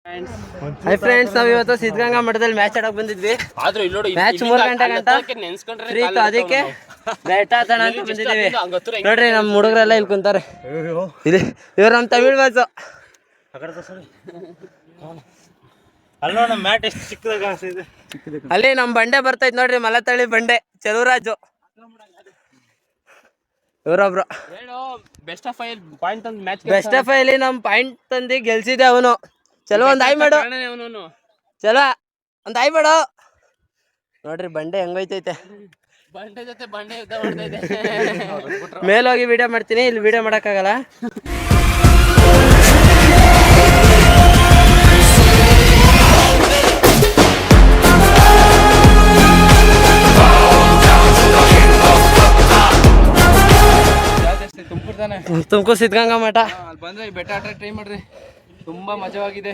Hi friends, ನಾವ್ ಇವತ್ತು ಸಿದ್ಧಗಂಗಾ ಮಠದಲ್ಲಿ ಮ್ಯಾಚ್ ಆಡಕ್ ಬಂದಿದ್ವಿ. ಮ್ಯಾಚ್ 3 ಗಂಟೆ ಫ್ರೀ ಇತ್ತು, ಅದಕ್ಕೆ ಬೆಟ್ಟ ಹತ್ತಣ ಅಂತ ಬಂದಿದ್ದೀವಿ. ನೋಡ್ರಿ ನಮ್ಮ ಹುಡುಗರೆಲ್ಲ ಇಲ್ಲಿ ಕುಂತಾರೆ. ಇವ್ರು ನಮ್ಮ ತಮಿಳ್ ಬಾಸು. ಅಲ್ಲಿ ನಮ್ ಬಂಡೆ ಬರ್ತೈತ್ ನೋಡ್ರಿ, ಮಲತಳಿ ಬಂಡೆ, ಚಲುವರಾಜು ಇವರೊಬ್ರು. ಬೆಸ್ಟ್ ಆಫ್ ಅಲ್ಲಿ ನಮ್ ಪಾಯಿಂಟ್ ತಂದು ಗೆಲ್ಸಿದೆ ಅವನು. ಚಲೋ ಒಂದ್ ಆಯ್ ಮಾಡು, ಚಲೋ ಒಂದ್ ಆಯ್ ಮಾಡು. ನೋಡ್ರಿ ಬಂಡೆ ಹೆಂಗೈತೈತೆ, ಮೇಲೋಗಿ ವಿಡಿಯೋ ಮಾಡ್ತೀನಿ, ಇಲ್ಲಿ ವಿಡಿಯೋ ಮಾಡಕ್ಕಾಗಲ್ಲ. ತುಮಕೂರು ಸಿದ್ಧಗಂಗಾ ಮಠ ಅಲ್ಲಿ ಬಂದ್ರೆ ಬೆಟ್ಟ ಆಟ ಟ್ರೈ ಮಾಡ್ರಿ, ತುಂಬಾ ಮಜವಾಗಿದೆ.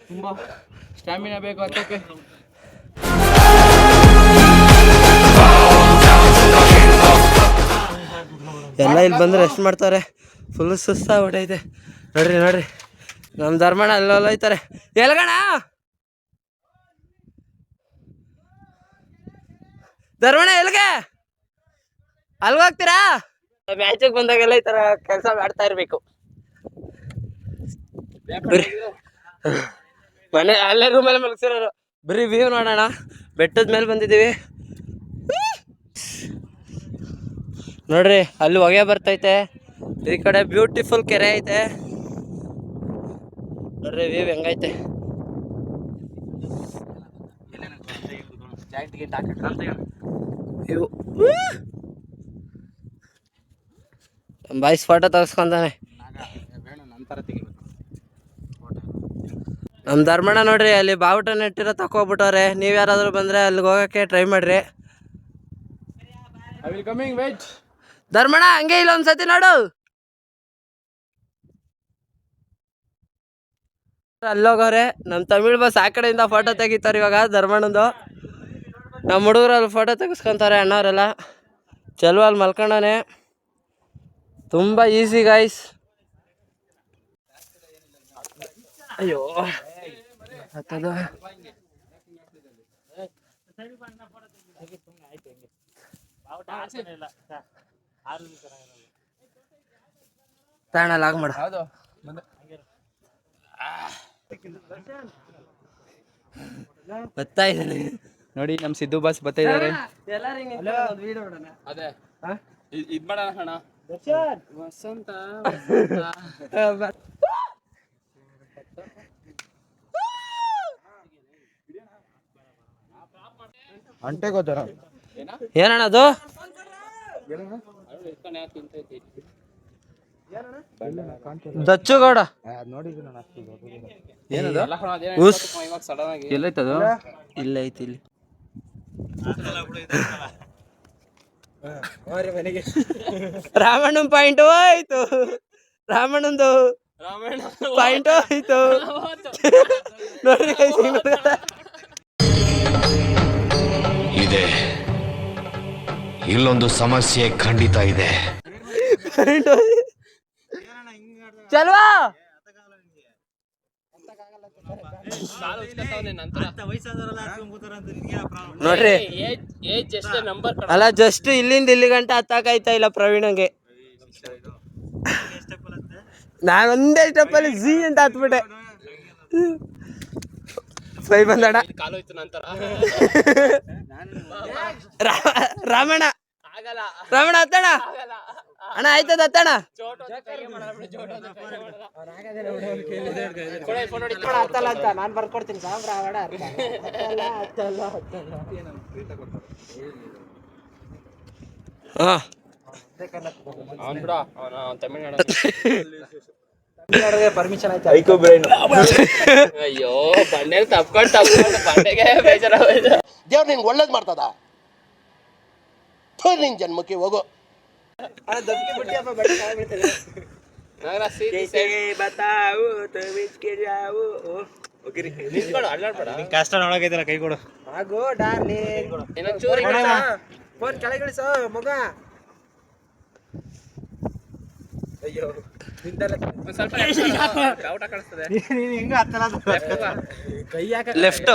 ತುಂಬಾ ಸ್ಟ್ಯಾಮಿನಾ ಬೇಕು ಅದಕ್ಕೆ. ಎಲ್ಲ ಇಲ್ಲಿ ಬಂದ್ರೆ ರೆಸ್ಟ್ ಮಾಡ್ತಾರೆ. ಫುಲ್ ಸುಸ್ತ ಹೊಟ್ಟೈತೆ. ನೋಡ್ರಿ ನೋಡ್ರಿ ನಮ್ಮ ಧರ್ಮಣ್ಣ ಅಲ್ಲೆಲ್ಲ ಹೋಯ್ತಾರೆ. ಎಲ್ಗಣ ಧರ್ಮಣ್ಣ, ಎಲ್ಗೆ ಅಲ್ಗೋಗ್ತೀರಾ? ಮ್ಯಾಚಿಗೆ ಬಂದಾಗೆಲ್ಲ ಈ ತರ ಕೆಲಸ ಮಾಡ್ತಾ ಇರ್ಬೇಕು. ಮನೆ ಅಲ್ಲೇ ರೂಮಲ್ಲಿ ಮಲಗಿಸಿರೋರು. ಬರೀ ವ್ಯೂ ನೋಡೋಣ. ಬೆಟ್ಟದ ಮೇಲೆ ಬಂದಿದ್ದೀವಿ. ನೋಡ್ರಿ ಅಲ್ಲಿ ಹೊಗೆ ಬರ್ತೈತೆ, ಈ ಕಡೆ ಬ್ಯೂಟಿಫುಲ್ ಕೆರೆ ಐತೆ. ನೋಡ್ರಿ ವ್ಯೂ ಹೆಂಗೈತೆ. ಬಾಯ್ಸ್ ಫೋಟೋ ತೆಗೆಸ್ಕೊಂತಾನೆ. ನಮ್ಮ ಧರ್ಮಣ್ಣ ನೋಡ್ರಿ ಅಲ್ಲಿ ಬಾವುಟ ನೆಟ್ಟಿರೋ ತಕೋಬಿಟ್ಟವ್ರೆ. ನೀವ್ ಯಾರಾದ್ರೂ ಬಂದ್ರೆ ಅಲ್ಲಿಗೆ ಹೋಗಕ್ಕೆ ಟ್ರೈ ಮಾಡ್ರಿ. ಧರ್ಮಣ್ಣ ಹಂಗೆ ಇಲ್ಲ ಒಂದ್ಸತಿ ನೋಡು. ಅಲ್ಲೋಗವ್ರೆ ನಮ್ಮ ತಮಿಳ್ ಬಸ್. ಆ ಕಡೆಯಿಂದ ಫೋಟೋ ತೆಗಿತಾರೆ ಇವಾಗ ಧರ್ಮಣ್ಣಂದು. ನಮ್ಮ ಹುಡುಗರು ಅಲ್ಲಿ ಫೋಟೋ ತೆಗೆಸ್ಕೊಂತಾರೆ ಅಣ್ಣವರೆಲ್ಲ. ಚಲೋ ಅಲ್ಲಿ ಮಲ್ಕೊಂಡಾನೆ. ತುಂಬ ಈಸಿ ಗಾಯ್ಸ್. ಅಯ್ಯೋ ಹತ್ತದು. ತಾಣ ಲಾಗ್ ಮಾಡು. ಬರ್ತಾ ಇದ್ದಾನೆ ನೋಡಿ, ನಮ್ ಸಿದ್ದು ಬಾಸ್ ಬರ್ತಾ ಇದಾರೆ. ವಸಂತ ಅಂಟೆ ಗೊತ್ತಾರ ಏನಣ್ಣ ಅದು? ದಚ್ಚುಗೌಡ ಎಲ್ಲೈತದು? ಇಲ್ಲ ಐತಿ ಇಲ್ಲಿ. ರಾಮಣ್ಣನ ಪಾಯಿಂಟ್ ಹೋಯ್ತು. ರಾಮಣ್ಣಂದು ಪಾಯಿಂಟ್ ಹೋಯ್ತು. ನೋಡಿ ಇದೆ, ಇಲ್ಲೊಂದು ಸಮಸ್ಯೆ ಖಂಡಿತ ಇದೆ. ಚಲ್ವಾ ನೋಡ್ರಿ, ಅಲ್ಲ ಜಸ್ಟ್ ಇಲ್ಲಿಂದ ಇಲ್ಲಿ ಗಂಟೆ ಹತ್ತಾಕಾಯ್ತಾ ಇಲ್ಲ ಪ್ರವೀಣಂಗೆ. ನಾನು ಒಂದೇ ಸ್ಟೆಪ್ಪಲ್ಲಿ ಝೀ ಅಂತ ಹತ್ಬಿಟ್ಟೆ. ಬೈ ಬಂದಣ ರಾಮಣ್ಣ. ರಾಮಣ್ಣ ಹತ್ತಣ ಅಣ್ಣ, ಆಯ್ತದ ಹತ್ತಣ. ನಾನು ಬರ್ಕೊಡ್ತೀನಿ. ಪರ್ಮಿಷನ್ ಆಯ್ತು. ಅಯ್ಯೋ ಬಂಡೆ ತಪ್ಕೊಂಡು ಬಂಡೆಗೆ ಬೇಜಾರಾಗೋಯ್ತು. ದೇವ್ರು ನಿನ್ಗೆ ಒಳ್ಳೇದು ಮಾಡ್ತದ. ನಿನ್ ಜನ್ಮಕ್ಕೆ ಹೋಗೋ. ಕಷ್ಟ ನೋಡಕೈತಲ್ಲ, ಕೈ ಕೊಡು. ಫೋನ್ ಕೆಳಗಿಳಿಸೋ ಮಗ. ಲೆಫ್ಟ್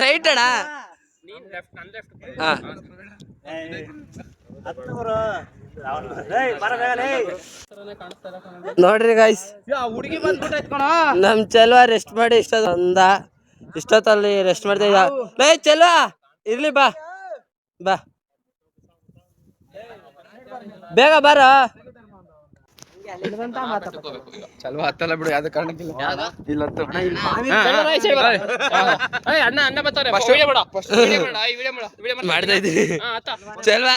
ರೈಟ್ ಅಣ್ಣ. ನೋಡ್ರಿ ಗಾಯ್ಸ್, ಹುಡುಗಿ ಬಂದ್ಬಿಟ್ಟೈತ್ ಕಣ. ನಮ್ ಚೆಲ್ವ ರೆಸ್ಟ್ ಮಾಡಿ ಇಷ್ಟೊತ್ತಲ್ಲಿ ರೆಸ್ಟ್ ಮಾಡ್ತಾ ಇದ್ದ. ಚೆಲ್ವ ಇರ್ಲಿ, ಬಾ ಬಾ ಬೇಗ ಬಾರ. ಚಲ್ವ ಹತ್ತಲ್ಲ ಬಿಡು, ಯಾವ್ದು ಕಾರಣಕ್ಕಿಲ್ಲ. ಇಲ್ಲತ್ತು ಮಾಡ್ತಾ ಇದ್ದೀನಿ. ಚೆಲ್ವ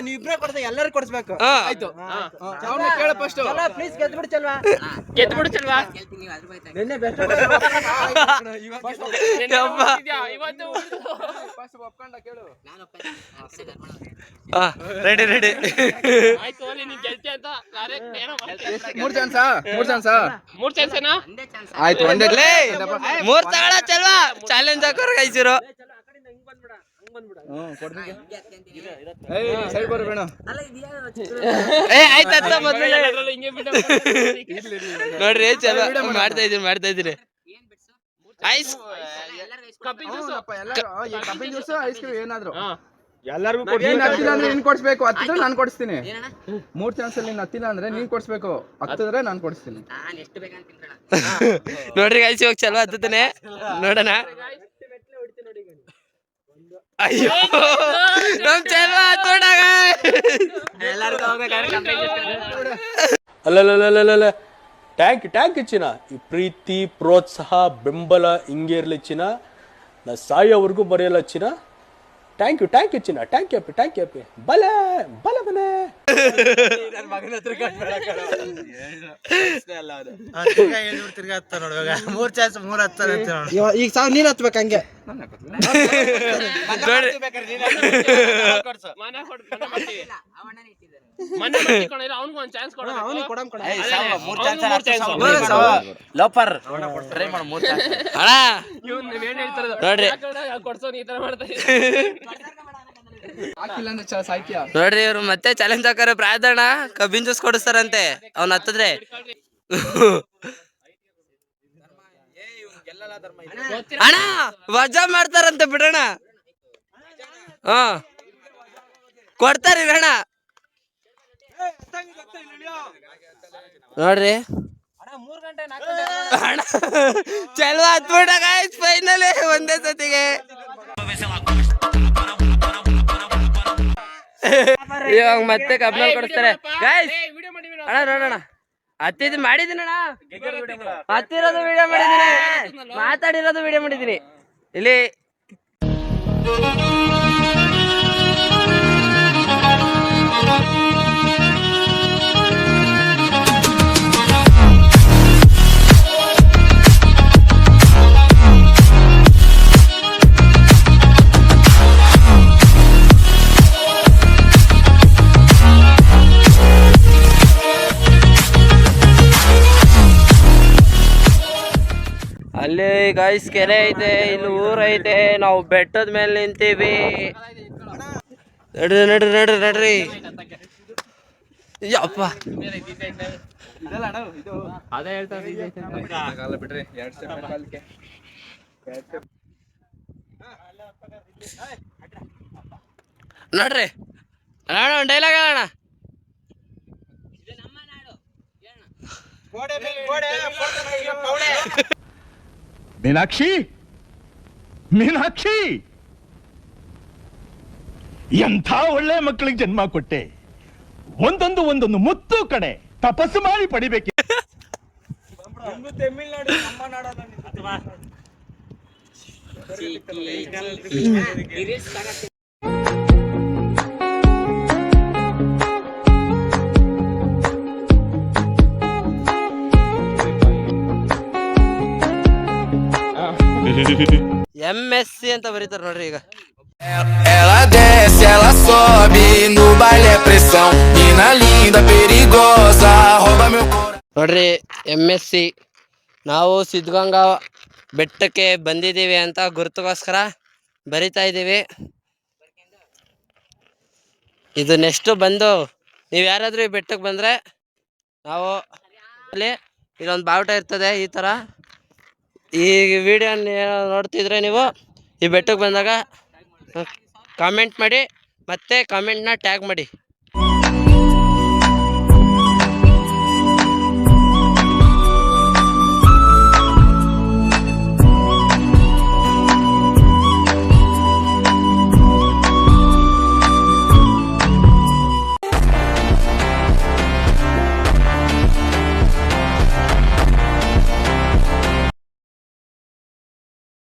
ನೀವಿಬ್ರೆ ಕೊಡ್ತಾ ಎಲ್ಲರೂ ಕೊಡ್ಸ್ಬೇಕು. ಆಯ್ತು ಕೇಳ ಫಸ್ಟ್. ಪ್ಲೀಸ್ ಗೆದ್ಬಿಡು ಚೆಲ್ವ. ನಿನ್ನೆ ಬೆಸ್ಟ್ ಒಪ್ಕೊಂಡ ಕೇಳು. Ready ready. ಮೂರ್ ಚಾನ್ಸಾ? ಆಯ್ತು, ಮೂರ್ ತಗೊಳ ಚೆಲ್ವ. ಚಾಲೆಂಜ್ ಹಾಕೋರ್ ಕೈಸಿರು. ಸೈಡ್ ಬರಬೇಡ. ಆಯ್ತ ನೋಡ್ರಿ, ಚೆಲ್ವ ಮಾಡ್ತಾ ಇದೀನಿ. ಐಸ್ ಕಬ್ಬಿನ ಜ್ಯೂಸ್, ಐಸ್ ಕ್ರೀಮ್ ಏನಾದ್ರು ಎಲ್ಲರಿಗೂ ಹತ್ತಿಲ್ಲ ಅಂದ್ರೆ ನೀನ್ ಕೊಡ್ಸ್ಬೇಕು. ಹತ್ತಿದ್ರೆ ನಾನ್ ಕೊಡಿಸ್ತೀನಿ. 3 ಚಾನ್ಸ್ ಅಲ್ಲಿ ನೀನ್ ಹತ್ತಿಲ್ಲ ಅಂದ್ರೆ ನೀನ್ ಕೊಡ್ಸ್ಬೇಕು. ಹತ್ತಿದ್ರೆ ನಾನ್ ಕೊಡಿಸ್ತೀನಿ. ನೋಡ್ರಿ ಗಾಯ್ಸ್, ಇವಾಗ ಚೆಲ್ವ ಹತ್ತಾನೆ, ನೋಡೋಣ. ಅಯ್ಯೋ, ನಮ್ ಚೆಲ್ವ ಹತ್ತೋಡಾಗ ಅಲ್ಲಲ್ಲ ಟ್ಯಾಂಕ್ ಚಿನ್ನ. ಈ ಪ್ರೀತಿ, ಪ್ರೋತ್ಸಾಹ, ಬೆಂಬಲ ಹಿಂಗೆ ಇರಲಿ ಚಿನ್ನ. ನಾ ಸಾಯೋವರೆಗೂ ಬರೆಯಲ್ಲ ಚಿನ್ನ. ಥ್ಯಾಂಕ್ ಯು ಚಿನ್ನ. ಟ್ಯಾಂಕ್ ಯು ಬಲ ಬಲೆ. ಈಗ ಸಾವ್ ನೀನ್ ಹತ್ಬೇಕು ಹಂಗೆ. ಲೋಪರ್ ನೋಡ್ರಿ, ಇವ್ರು ಮತ್ತೆ ಚಾಲೆಂಜ್ ಹಾಕಾರ. ಪ್ರಾರ್ಥನಾ ಕಬ್ಬಿನ ಜ್ಯೂಸ್ ಕೊಡಿಸ್ತಾರಂತೆ ಅವ್ನ ಹತ್ತದ್ರೆ. ಅಣ್ಣ ವಜಾ ಮಾಡ್ತಾರಂತೆ, ಬಿಡೋಣ. ಕೊಡ್ತಾರಿ ಅಣ್ಣ. ನೋಡ್ರಿ ಅಣ್ಣ, ಚೆಲ್ವ ಹತ್ಬಿಟ್ಟ ಗಾಯ್ಸ್ ಫೈನಲ್ ಒಂದೇ ಸತಿಗೆ. ಇವಾಗ ಮತ್ತೆ ಕಬ್ಬಿನ ಕೊಡಿಸ್ತಾರೆ ಗಾಯ್ಸ್. ಅಣ್ಣ ನೋಡೋಣ, ಮಾಡಿದೀನಿ ಅಣ್ಣ. ಹತ್ತಿರೋದು ವಿಡಿಯೋ ಮಾಡಿದೀನಿ, ಮಾತಾಡಿರೋದು ವಿಡಿಯೋ ಮಾಡಿದೀನಿ. ಇಲ್ಲಿ ಅಲ್ಲಿ ಗಾಯ್ಸ್ ಕೆರೆ ಐತೆ, ಇಲ್ಲಿ ಊರ್ ಐತೆ. ನಾವು ಬೆಟ್ಟದ ಮೇಲೆ ನಿಂತೀವಿ. ನಡ್ರಿ ಯಪ್ಪ. ನೋಡ್ರಿ ಡೈಲಾಗ್ ಹೇಳೋಣ. ಮೀನಾಕ್ಷಿ ಎಂಥ ಒಳ್ಳೆ ಮಕ್ಕಳಿಗೆ ಜನ್ಮ ಕೊಟ್ಟೆ. ಒಂದೊಂದು ಮುತ್ತು ಕಡೆ ತಪಸ್ಸು ಮಾಡಿ ಪಡಿಬೇಕು. ತಮಿಳ್ನಾಡು ನಮ್ಮ ನಾಡಲ್ಲ. MSc ಅಂತ ಬರೀತಾರ ನೋಡ್ರಿ. ಈಗ Ela desce, ela sobe, no baile é pressão. Mina linda, perigosa, rouba meu coração. ನೋಡ್ರಿ MSc. ನಾವು ಸಿದ್ಧಗಂಗಾ ಬೆಟ್ಟಕ್ಕೆ ಬಂದಿದ್ದೀವಿ ಅಂತ ಗುರುತುಗೋಸ್ಕರ ಬರಿತಾ ಇದ್ದೀವಿ. ಇದು ನೆಕ್ಸ್ಟು ಬಂದು ನೀವು ಯಾರಾದರೂ ಈ ಬೆಟ್ಟಕ್ಕೆ ಬಂದರೆ ನಾವು ಅಲ್ಲಿ ಇಲ್ಲೊಂದು ಬಾವುಟ ಇರ್ತದೆ ಈ ಥರ. ಈ ವಿಡಿಯೋ ನೋಡ್ತಿದ್ರೆ ನೀವು ಈ ಬೆಟ್ಟಕ್ಕೆ ಬಂದಾಗ ಕಾಮೆಂಟ್ ಮಾಡಿ ಮತ್ತು ಕಾಮೆಂಟ್ನ ಟ್ಯಾಗ್ ಮಾಡಿ.